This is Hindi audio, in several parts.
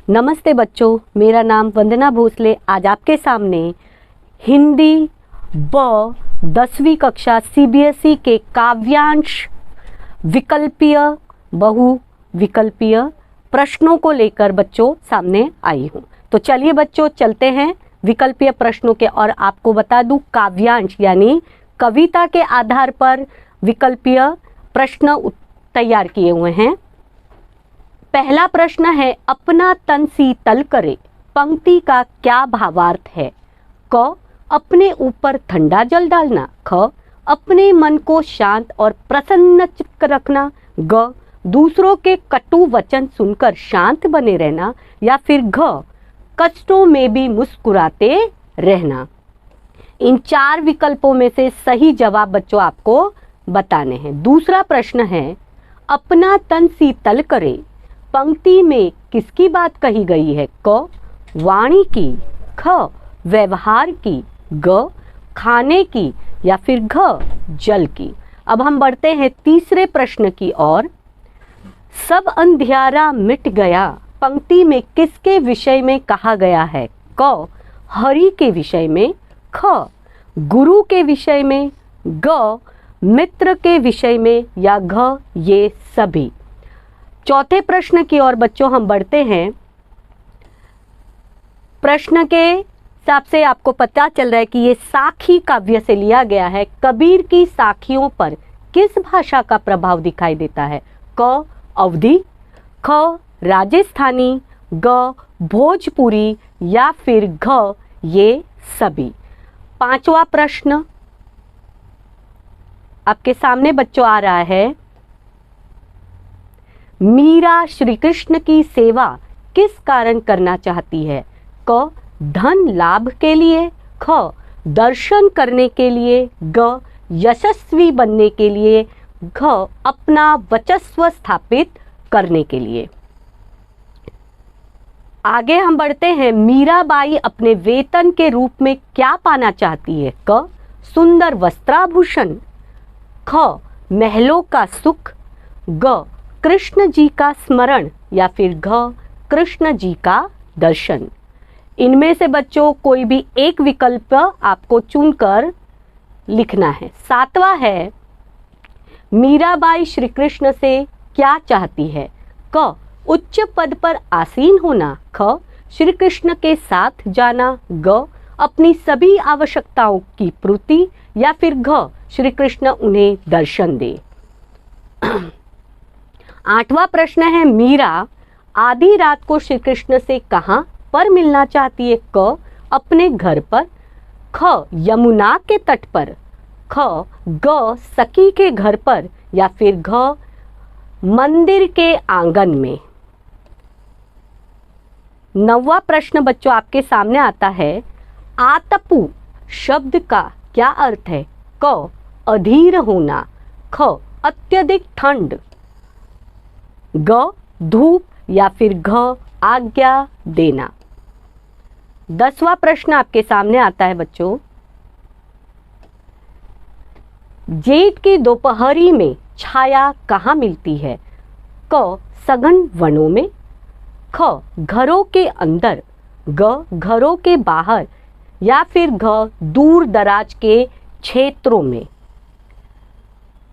नमस्ते बच्चों, मेरा नाम वंदना भोसले। आज आपके सामने हिंदी ब 10वीं कक्षा CBSE के काव्यांश विकल्पीय बहुविकल्पीय प्रश्नों को लेकर बच्चों सामने आई हूँ। तो चलिए बच्चों चलते हैं विकल्पीय प्रश्नों के। और आपको बता दूं, काव्यांश यानी कविता के आधार पर विकल्पीय प्रश्न तैयार किए हुए हैं। पहला प्रश्न है, अपना तन शीतल करे, पंक्ति का क्या भावार्थ है? क, अपने ऊपर ठंडा जल डालना। ख, अपने मन को शांत और प्रसन्न चित्त रखना। ग, दूसरों के कटु वचन सुनकर शांत बने रहना। या फिर घ, कष्टों में भी मुस्कुराते रहना। इन चार विकल्पों में से सही जवाब बच्चों आपको बताने हैं। दूसरा प्रश्न है, अपना तन शीतल करे, पंक्ति में किसकी बात कही गई है? क, वाणी की। ख, व्यवहार की। ग, खाने की। या फिर घ, जल की। अब हम बढ़ते हैं तीसरे प्रश्न की ओर। सब अंधियारा मिट गया, पंक्ति में किसके विषय में कहा गया है? क, हरि के विषय में। ख, गुरु के विषय में। ग, मित्र के विषय में। या घ, ये सभी। चौथे प्रश्न की ओर बच्चों हम बढ़ते हैं। प्रश्न के हिसाब से आपको पता चल रहा है कि ये साखी काव्य से लिया गया है। कबीर की साखियों पर किस भाषा का प्रभाव दिखाई देता है? क, अवधी। ख, राजस्थानी। ग, भोजपुरी। या फिर घ, ये सभी। पांचवा प्रश्न आपके सामने बच्चों आ रहा है। मीरा श्री कृष्ण की सेवा किस कारण करना चाहती है? क, धन लाभ के लिए। ख, दर्शन करने के लिए। ग, यशस्वी बनने के लिए। घ, अपना वर्चस्व स्थापित करने के लिए। आगे हम बढ़ते हैं। मीराबाई अपने वेतन के रूप में क्या पाना चाहती है? क, सुंदर वस्त्राभूषण। ख, महलों का सुख। ग, कृष्ण जी का स्मरण। या फिर घ, कृष्ण जी का दर्शन। इनमें से बच्चों कोई भी एक विकल्प आपको चुनकर लिखना है। सातवां है, मीराबाई श्री कृष्ण से क्या चाहती है? क, उच्च पद पर आसीन होना। ख, श्री कृष्ण के साथ जाना। ग, अपनी सभी आवश्यकताओं की पूर्ति। या फिर घ, श्री कृष्ण उन्हें दर्शन दे। आठवां प्रश्न है, मीरा आधी रात को श्री कृष्ण से कहां पर मिलना चाहती है? क, अपने घर पर। ख, यमुना के तट पर। ख, ग, सखी के घर पर। या फिर घ, मंदिर के आंगन में। नौवां प्रश्न बच्चों आपके सामने आता है। आतपु शब्द का क्या अर्थ है? क, अधीर होना। ख, अत्यधिक ठंड। ग, धूप। या फिर घ, आज्ञा देना। 10वां प्रश्न आपके सामने आता है बच्चों। जेठ की दोपहरी में छाया कहाँ मिलती है? क, सघन वनों में। ख, घरों के अंदर। ग, घरों के बाहर। या फिर घ, दूर दराज के क्षेत्रों में।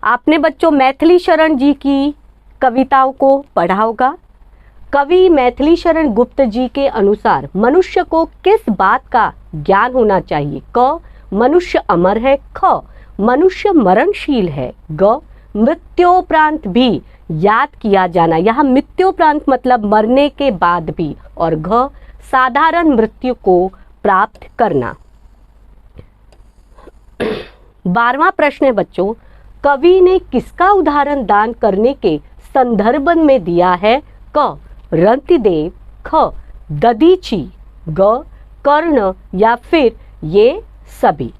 आपने बच्चों मैथिली शरण जी की कविताओं को पढ़ा होगा। कवि मैथिली शरण गुप्त जी के अनुसार मनुष्य को किस बात का ज्ञान होना चाहिए? क, मनुष्य अमर है। ख, मनुष्य मरणशील है। ग, मृत्योपरांत भी याद किया जाना। यहाँ मृत्योपरांत मतलब मरने के बाद भी। और घ, साधारण मृत्यु को प्राप्त करना। 12वां प्रश्न है बच्चों, कवि ने किसका उदाहरण दान करने के संदर्भ में दिया है? क, रंतिदेव। ख, दधीची। ग, कर्ण। या फिर ये सभी।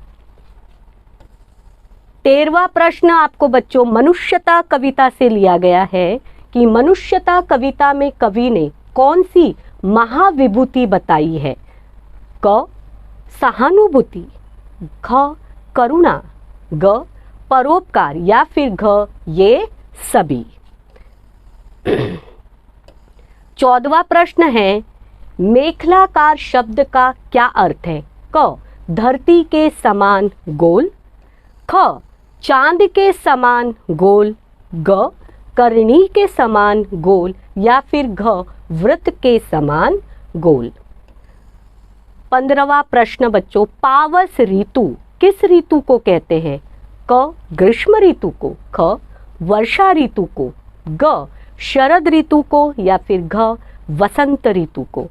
13वां प्रश्न आपको बच्चों मनुष्यता कविता से लिया गया है कि मनुष्यता कविता में कवि ने कौन सी महाविभूति बताई है? क, सहानुभूति। ख, करुणा। ग, परोपकार। या फिर घ, ये सभी। 14वां प्रश्न है, मेखलाकार शब्द का क्या अर्थ है? क, धरती के समान गोल, ख, चांद के समान गोल, ग, करनी के समान गोल, या फिर घ, वृत्त के समान गोल। 15वां प्रश्न बच्चों, पावस ऋतु किस ऋतु को कहते हैं? क, ग्रीष्म ऋतु को, ख, वर्षा ऋतु को, ग, शरद ऋतु को, या फिर घ, वसंत ऋतु को।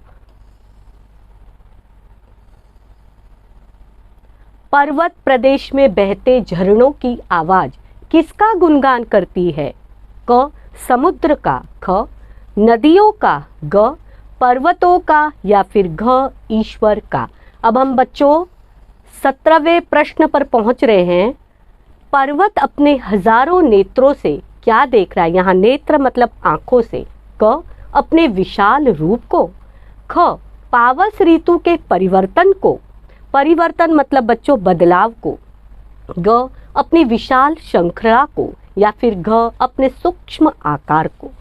पर्वत प्रदेश में बहते झरनों की आवाज किसका गुणगान करती है? क, समुद्र का, ख, नदियों का, ग, पर्वतों का, या फिर घ, ईश्वर का। अब हम बच्चों 17वें प्रश्न पर पहुंच रहे हैं। पर्वत अपने हजारों नेत्रों से क्या देख रहा है? यहाँ नेत्र मतलब आंखों से। क, अपने विशाल रूप को, ख, पावस ऋतु के परिवर्तन को, परिवर्तन मतलब बच्चों बदलाव को, ग, अपनी विशाल श्रृंखला को, या फिर घ, अपने सूक्ष्म आकार को।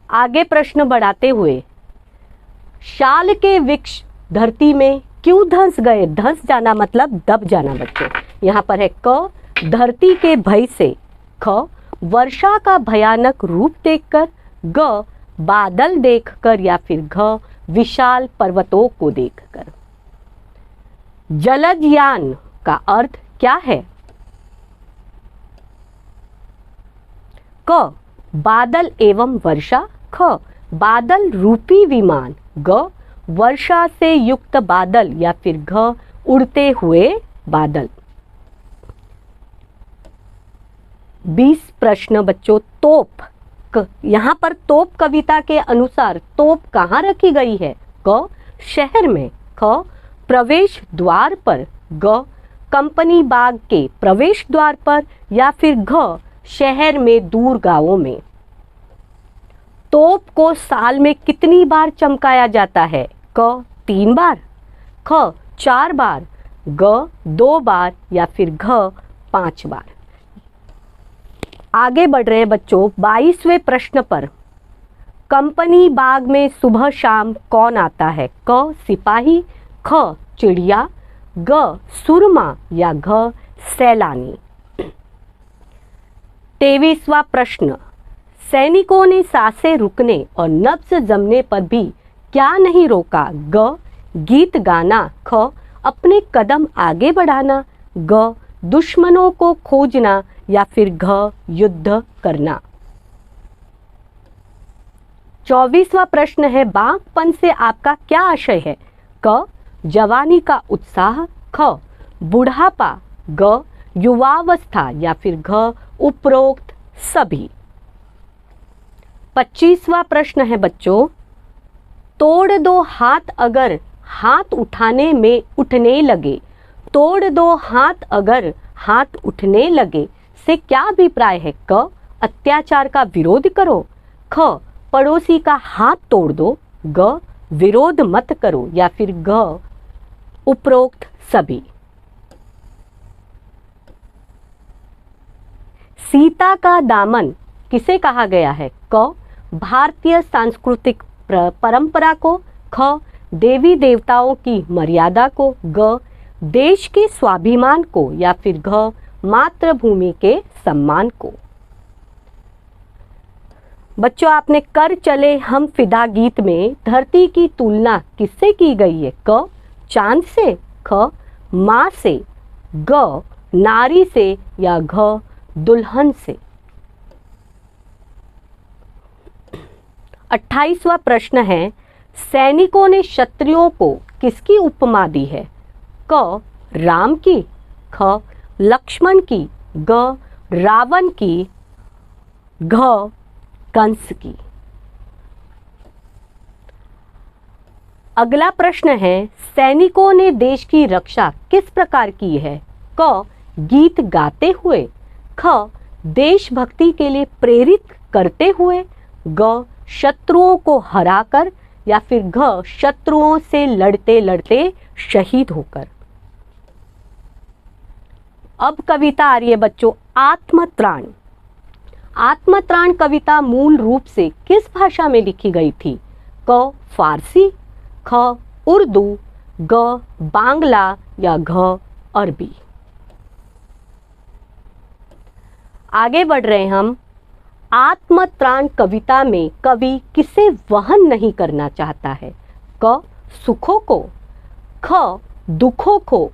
आगे प्रश्न बढ़ाते हुए, शाल के वृक्ष धरती में क्यों धंस गए? धंस जाना मतलब दब जाना बच्चों। यहाँ पर है क, धरती के भय से, ख, वर्षा का भयानक रूप देखकर, ग, बादल देखकर, या फिर घ, विशाल पर्वतों को देखकर। जलदयान का अर्थ क्या है? क, बादल एवं वर्षा, ख, बादल रूपी विमान, ग, वर्षा से युक्त बादल, या फिर घ, उड़ते हुए बादल। 20 प्रश्न बच्चों, तोप यहाँ पर तोप कविता के अनुसार तोप कहाँ रखी गई है? क, शहर में, ख, प्रवेश द्वार पर, ग, कंपनी बाग के प्रवेश द्वार पर, या फिर घ, शहर में दूर गांवों में। तोप को साल में कितनी बार चमकाया जाता है? क, 3 बार, ख, 4 बार, ग, 2 बार, या फिर घ, 5 बार। आगे बढ़ रहे हैं बच्चों 22वें प्रश्न पर। कंपनी बाग में सुबह शाम कौन आता है? क, सिपाही, ख, चिड़िया, ग, सुरमा, या घ, सैलानी। 23वां प्रश्न, सैनिकों ने सांसें रुकने और नब्ज जमने पर भी क्या नहीं रोका? ग, गीत गाना, ख, अपने कदम आगे बढ़ाना, ग, दुश्मनों को खोजना, या फिर घ, युद्ध करना। 24वां प्रश्न है, बाघपन से आपका क्या आशय है? क, जवानी का उत्साह, ख, बुढ़ापा, ग, युवावस्था, या फिर घ, उपरोक्त सभी। 25वां प्रश्न है बच्चों, तोड़ दो हाथ अगर हाथ उठाने में उठने लगे, तोड़ दो हाथ अगर हाथ उठने लगे से क्या अभिप्राय है? क, अत्याचार का विरोध करो, ख, पड़ोसी का हाथ तोड़ दो, ग, विरोध मत करो, या फिर घ, उपरोक्त सभी। सीता का दामन किसे कहा गया है? क, भारतीय सांस्कृतिक परंपरा को, ख, देवी देवताओं की मर्यादा को, ग, देश के स्वाभिमान को, या फिर घ, मातृभूमि के सम्मान को। बच्चों आपने कर चले हम फिदा गीत में धरती की तुलना किससे की गई है? क, चांद से, ख, माँ से, ग, नारी से, या घ, दुल्हन से। 28वां प्रश्न है, सैनिकों ने क्षत्रियों को किसकी उपमा दी है? क, राम की, ख, लक्ष्मण की, ग, रावण की, घ, कंस की। अगला प्रश्न है, सैनिकों ने देश की रक्षा किस प्रकार की है? क, गीत गाते हुए, ख, देशभक्ति के लिए प्रेरित करते हुए, ग, शत्रुओं को हराकर, या फिर घ, शत्रुओं से लड़ते लड़ते शहीद होकर। अब कविता आ रही है बच्चों, आत्मत्राण। आत्मत्राण कविता मूल रूप से किस भाषा में लिखी गई थी? क फारसी, ख उर्दू, ग बांग्ला या घ अरबी। आगे बढ़ रहे हम। आत्मत्राण कविता में कवि किसे वहन नहीं करना चाहता है? क सुखों को, ख दुखों को,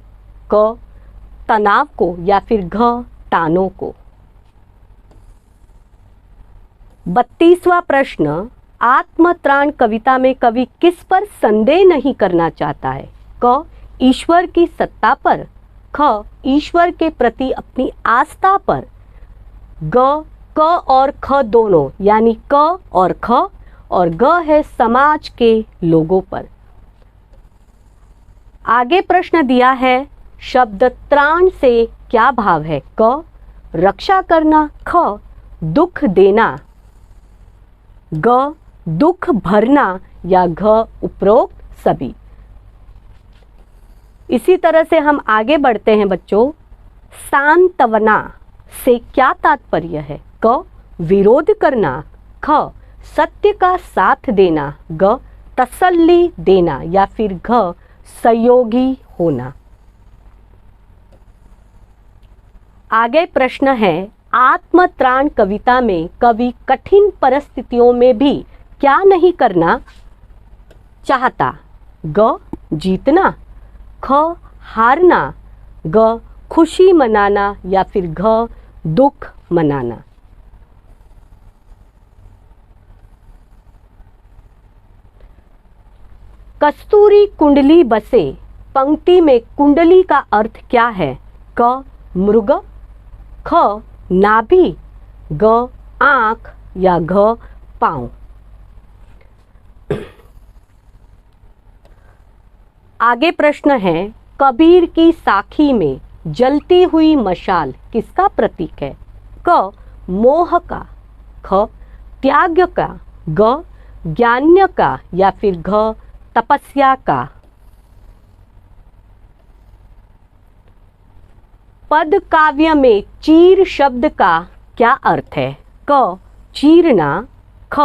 क तनाव को या फिर घ तानों को। 32वां प्रश्न, आत्मत्राण कविता में कवि किस पर संदेह नहीं करना चाहता है? क ईश्वर की सत्ता पर, ख ईश्वर के प्रति अपनी आस्था पर, ग क और ख दोनों यानी क और ख, और ग है समाज के लोगों पर। आगे प्रश्न दिया है, शब्द त्राण से क्या भाव है? क रक्षा करना, ख दुख देना, ग दुख भरना या घ उपरोक्त सभी। इसी तरह से हम आगे बढ़ते हैं बच्चों। सांत्वना से क्या तात्पर्य है? क विरोध करना, ख सत्य का साथ देना, ग तसल्ली देना या फिर घ सहयोगी होना। आगे प्रश्न है, आत्मत्राण कविता में कवि कठिन परिस्थितियों में भी क्या नहीं करना चाहता? ग जीतना, ख हारना, ग खुशी मनाना या फिर घ दुख मनाना। कस्तूरी कुंडली बसे पंक्ति में कुंडली का अर्थ क्या है? क मृग, ख नाभि, ग आंख या घ पांव। आगे प्रश्न है, कबीर की साखी में जलती हुई मशाल किसका प्रतीक है? क मोह का, ख त्याग का, ग ज्ञान्य का या फिर घ तपस्या का। पद काव्य में चीर शब्द का क्या अर्थ है? क चीरना, ख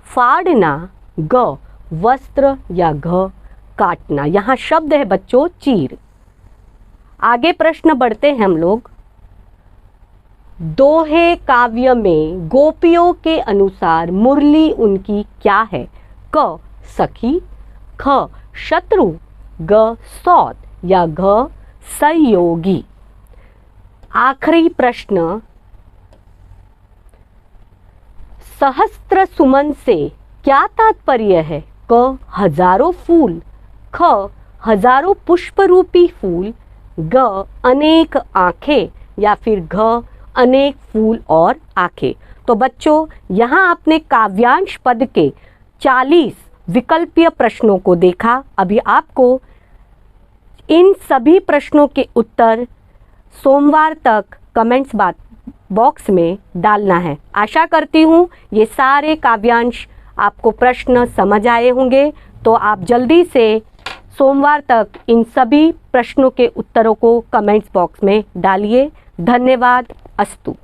फाड़ना, ग वस्त्र या घ काटना। यहाँ शब्द है बच्चों चीर। आगे प्रश्न बढ़ते हैं हम लोग। दोहे काव्य में गोपियों के अनुसार मुरली उनकी क्या है? क सखी, ख शत्रु, ग सौत या घ सहयोगी। आखिरी प्रश्न, सहस्त्र सुमन से क्या तात्पर्य है? क हजारों फूल, ख हजारों पुष्प रूपी फूल, ग अनेक आंखें या फिर घ अनेक फूल और आंखें। तो बच्चों यहाँ आपने काव्यांश पद के 40 विकल्पीय प्रश्नों को देखा। अभी आपको इन सभी प्रश्नों के उत्तर सोमवार तक कमेंट्स बॉक्स में डालना है। आशा करती हूँ ये सारे काव्यांश आपको प्रश्न समझ आए होंगे। तो आप जल्दी से सोमवार तक इन सभी प्रश्नों के उत्तरों को कमेंट्स बॉक्स में डालिए। धन्यवाद। अस्तु।